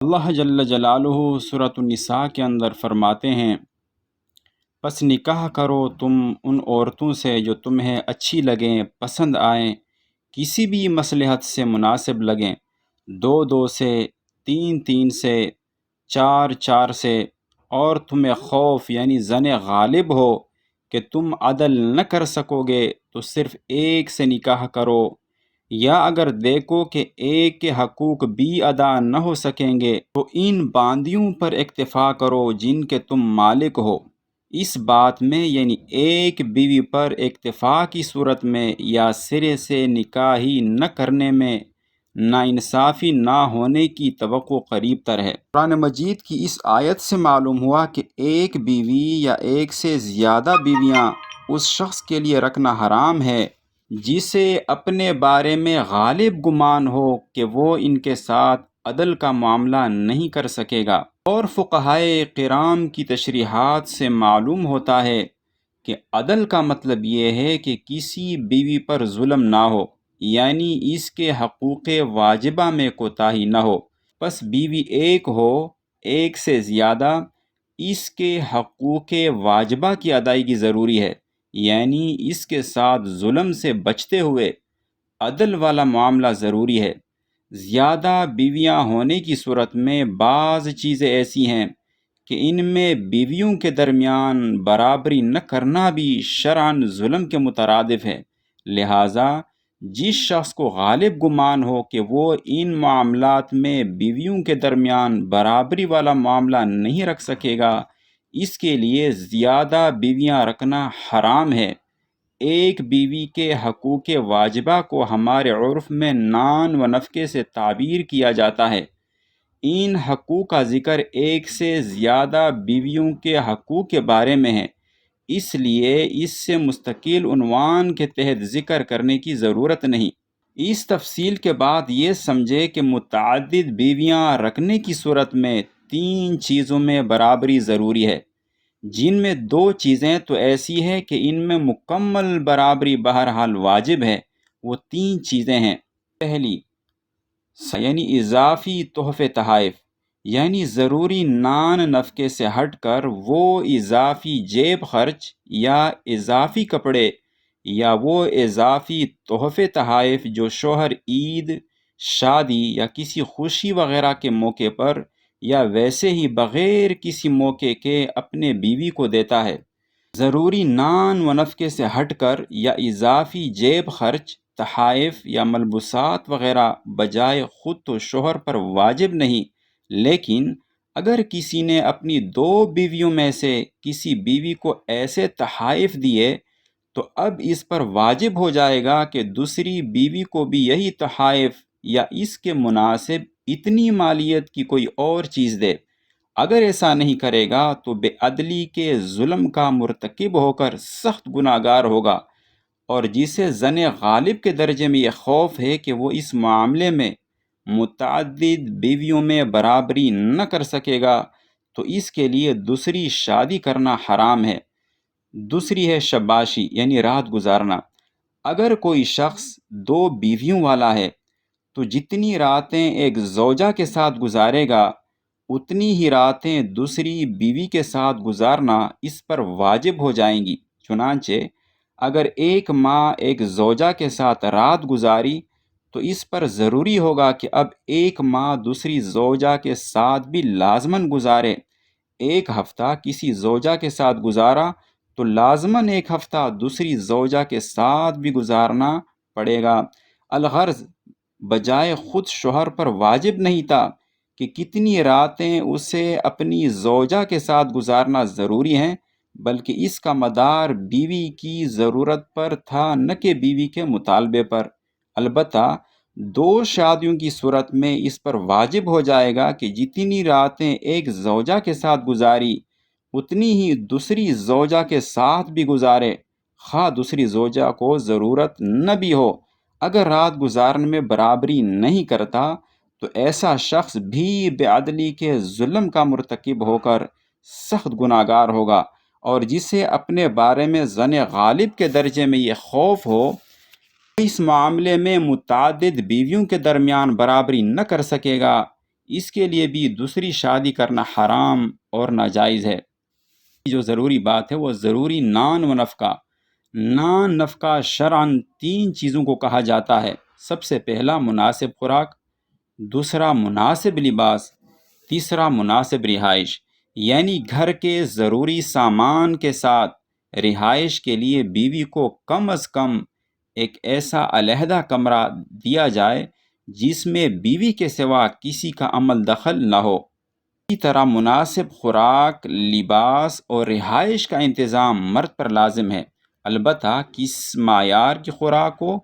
اللہ جل جلالہ سورۃ النساء کے اندر فرماتے ہیں، پس نکاح کرو تم ان عورتوں سے جو تمہیں اچھی لگیں، پسند آئیں، کسی بھی مصلحت سے مناسب لگیں، دو دو سے، تین تین سے، چار چار سے، اور تمہیں خوف یعنی زن غالب ہو کہ تم عدل نہ کر سکو گے تو صرف ایک سے نکاح کرو، یا اگر دیکھو کہ ایک کے حقوق بھی ادا نہ ہو سکیں گے تو ان باندیوں پر اکتفا کرو جن کے تم مالک ہو۔ اس بات میں یعنی ایک بیوی پر اکتفا کی صورت میں یا سرے سے نکاح ہی نہ کرنے میں ناانصافی نہ ہونے کی توقع قریب تر ہے۔ قرآن مجید کی اس آیت سے معلوم ہوا کہ ایک بیوی یا ایک سے زیادہ بیویاں اس شخص کے لیے رکھنا حرام ہے جسے اپنے بارے میں غالب گمان ہو کہ وہ ان کے ساتھ عدل کا معاملہ نہیں کر سکے گا۔ اور فقہائے کرام کی تشریحات سے معلوم ہوتا ہے کہ عدل کا مطلب یہ ہے کہ کسی بیوی پر ظلم نہ ہو، یعنی اس کے حقوق واجبہ میں کوتاہی نہ ہو۔ پس بیوی ایک ہو، ایک سے زیادہ، اس کے حقوق واجبہ کی ادائیگی ضروری ہے، یعنی اس کے ساتھ ظلم سے بچتے ہوئے عدل والا معاملہ ضروری ہے۔ زیادہ بیویاں ہونے کی صورت میں بعض چیزیں ایسی ہیں کہ ان میں بیویوں کے درمیان برابری نہ کرنا بھی شرعاً ظلم کے مترادف ہے، لہٰذا جس شخص کو غالب گمان ہو کہ وہ ان معاملات میں بیویوں کے درمیان برابری والا معاملہ نہیں رکھ سکے گا، اس کے لیے زیادہ بیویاں رکھنا حرام ہے۔ ایک بیوی کے حقوق واجبہ کو ہمارے عرف میں نان و نفقے سے تعبیر کیا جاتا ہے۔ ان حقوق کا ذکر ایک سے زیادہ بیویوں کے حقوق کے بارے میں ہے، اس لیے اس سے مستقل عنوان کے تحت ذکر کرنے کی ضرورت نہیں۔ اس تفصیل کے بعد یہ سمجھے کہ متعدد بیویاں رکھنے کی صورت میں تین چیزوں میں برابری ضروری ہے، جن میں دو چیزیں تو ایسی ہے کہ ان میں مکمل برابری بہرحال واجب ہے۔ وہ تین چیزیں ہیں، پہلی یعنی اضافی تحفے تحائف، یعنی ضروری نان نفقے سے ہٹ کر وہ اضافی جیب خرچ یا اضافی کپڑے یا وہ اضافی تحفے تحائف جو شوہر عید، شادی یا کسی خوشی وغیرہ کے موقع پر یا ویسے ہی بغیر کسی موقع کے اپنے بیوی کو دیتا ہے۔ ضروری نان و نفقے سے ہٹ کر یا اضافی جیب خرچ، تحائف یا ملبوسات وغیرہ بجائے خود تو شوہر پر واجب نہیں، لیکن اگر کسی نے اپنی دو بیویوں میں سے کسی بیوی کو ایسے تحائف دیے تو اب اس پر واجب ہو جائے گا کہ دوسری بیوی کو بھی یہی تحائف یا اس کے مناسب اتنی مالیت کی کوئی اور چیز دے۔ اگر ایسا نہیں کرے گا تو بے عدلی کے ظلم کا مرتکب ہو کر سخت گناہ گار ہوگا، اور جسے زن غالب کے درجے میں یہ خوف ہے کہ وہ اس معاملے میں متعدد بیویوں میں برابری نہ کر سکے گا تو اس کے لیے دوسری شادی کرنا حرام ہے۔ دوسری ہے شباشی یعنی رات گزارنا۔ اگر کوئی شخص دو بیویوں والا ہے تو جتنی راتیں ایک زوجہ کے ساتھ گزارے گا اتنی ہی راتیں دوسری بیوی کے ساتھ گزارنا اس پر واجب ہو جائیں گی۔ چنانچہ اگر ایک ماہ ایک زوجہ کے ساتھ رات گزاری تو اس پر ضروری ہوگا کہ اب ایک ماہ دوسری زوجہ کے ساتھ بھی لازماً گزارے۔ ایک ہفتہ کسی زوجہ کے ساتھ گزارا تو لازماً ایک ہفتہ دوسری زوجہ کے ساتھ بھی گزارنا پڑے گا۔ الغرض بجائے خود شوہر پر واجب نہیں تھا کہ کتنی راتیں اسے اپنی زوجہ کے ساتھ گزارنا ضروری ہیں، بلکہ اس کا مدار بیوی کی ضرورت پر تھا نہ کہ بیوی کے مطالبے پر۔ البتہ دو شادیوں کی صورت میں اس پر واجب ہو جائے گا کہ جتنی راتیں ایک زوجہ کے ساتھ گزاری اتنی ہی دوسری زوجہ کے ساتھ بھی گزارے، خواہ دوسری زوجہ کو ضرورت نہ بھی ہو۔ اگر رات گزارنے میں برابری نہیں کرتا تو ایسا شخص بھی بے عدلی کے ظلم کا مرتکب ہو کر سخت گناہ گار ہوگا، اور جسے اپنے بارے میں زن غالب کے درجے میں یہ خوف ہو اس معاملے میں متعدد بیویوں کے درمیان برابری نہ کر سکے گا، اس کے لیے بھی دوسری شادی کرنا حرام اور ناجائز ہے۔ جو ضروری بات ہے وہ ضروری نان و نفقہ۔ نان نفقہ شرعاً 3 چیزوں کو کہا جاتا ہے۔ سب سے پہلا مناسب خوراک، دوسرا مناسب لباس، تیسرا مناسب رہائش، یعنی گھر کے ضروری سامان کے ساتھ رہائش کے لیے بیوی کو کم از کم ایک ایسا علیحدہ کمرہ دیا جائے جس میں بیوی کے سوا کسی کا عمل دخل نہ ہو۔ اسی طرح مناسب خوراک، لباس اور رہائش کا انتظام مرد پر لازم ہے، البتہ کس معیار کی خوراک کو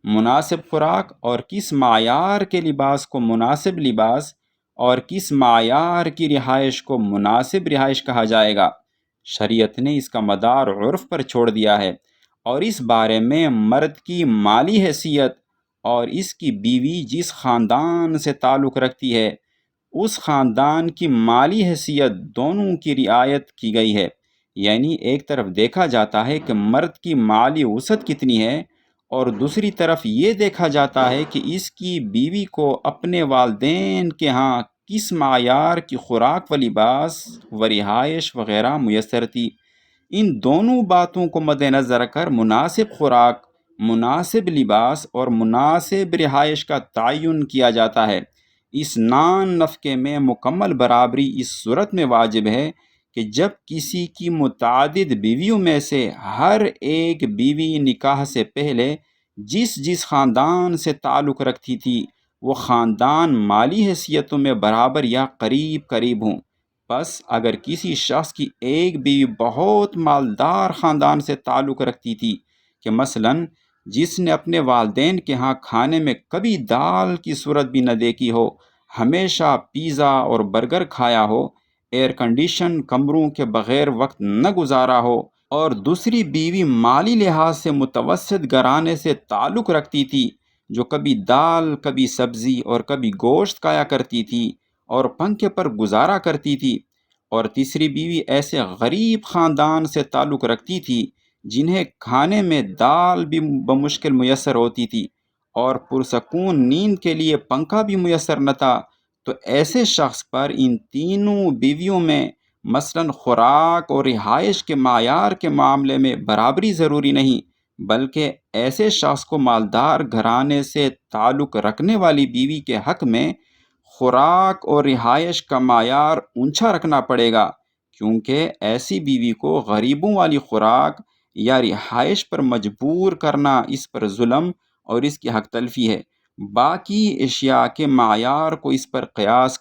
مناسب خوراک اور کس معیار کے لباس کو مناسب لباس اور کس معیار کی رہائش کو مناسب رہائش کہا جائے گا، شریعت نے اس کا مدار عرف پر چھوڑ دیا ہے، اور اس بارے میں مرد کی مالی حیثیت اور اس کی بیوی جس خاندان سے تعلق رکھتی ہے اس خاندان کی مالی حیثیت دونوں کی رعایت کی گئی ہے۔ یعنی ایک طرف دیکھا جاتا ہے کہ مرد کی مالی وسعت کتنی ہے، اور دوسری طرف یہ دیکھا جاتا ہے کہ اس کی بیوی کو اپنے والدین کے ہاں کس معیار کی خوراک و لباس و رہائش وغیرہ میسر تھی۔ ان دونوں باتوں کو مد نظر رکھ کر مناسب خوراک، مناسب لباس اور مناسب رہائش کا تعین کیا جاتا ہے۔ اس نان نفقے میں مکمل برابری اس صورت میں واجب ہے کہ جب کسی کی متعدد بیویوں میں سے ہر ایک بیوی نکاح سے پہلے جس خاندان سے تعلق رکھتی تھی وہ خاندان مالی حیثیتوں میں برابر یا قریب ہوں۔ بس اگر کسی شخص کی ایک بیوی بہت مالدار خاندان سے تعلق رکھتی تھی کہ مثلاً جس نے اپنے والدین کے ہاں کھانے میں کبھی دال کی صورت بھی نہ دیکھی ہو، ہمیشہ پیزا اور برگر کھایا ہو، ایئر کنڈیشن کمروں کے بغیر وقت نہ گزارا ہو، اور دوسری بیوی مالی لحاظ سے متوسط گھرانے سے تعلق رکھتی تھی جو کبھی دال، کبھی سبزی اور کبھی گوشت کھایا کرتی تھی اور پنکھے پر گزارا کرتی تھی، اور تیسری بیوی ایسے غریب خاندان سے تعلق رکھتی تھی جنہیں کھانے میں دال بھی بمشکل میسر ہوتی تھی اور پرسکون نیند کے لیے پنکھا بھی میسر نہ تھا، تو ایسے شخص پر ان تینوں بیویوں میں مثلاً خوراک اور رہائش کے معیار کے معاملے میں برابری ضروری نہیں، بلکہ ایسے شخص کو مالدار گھرانے سے تعلق رکھنے والی بیوی کے حق میں خوراک اور رہائش کا معیار اونچا رکھنا پڑے گا، کیونکہ ایسی بیوی کو غریبوں والی خوراک یا رہائش پر مجبور کرنا اس پر ظلم اور اس کی حق تلفی ہے۔ باقی اشیاء کے معیار کو اس پر قیاس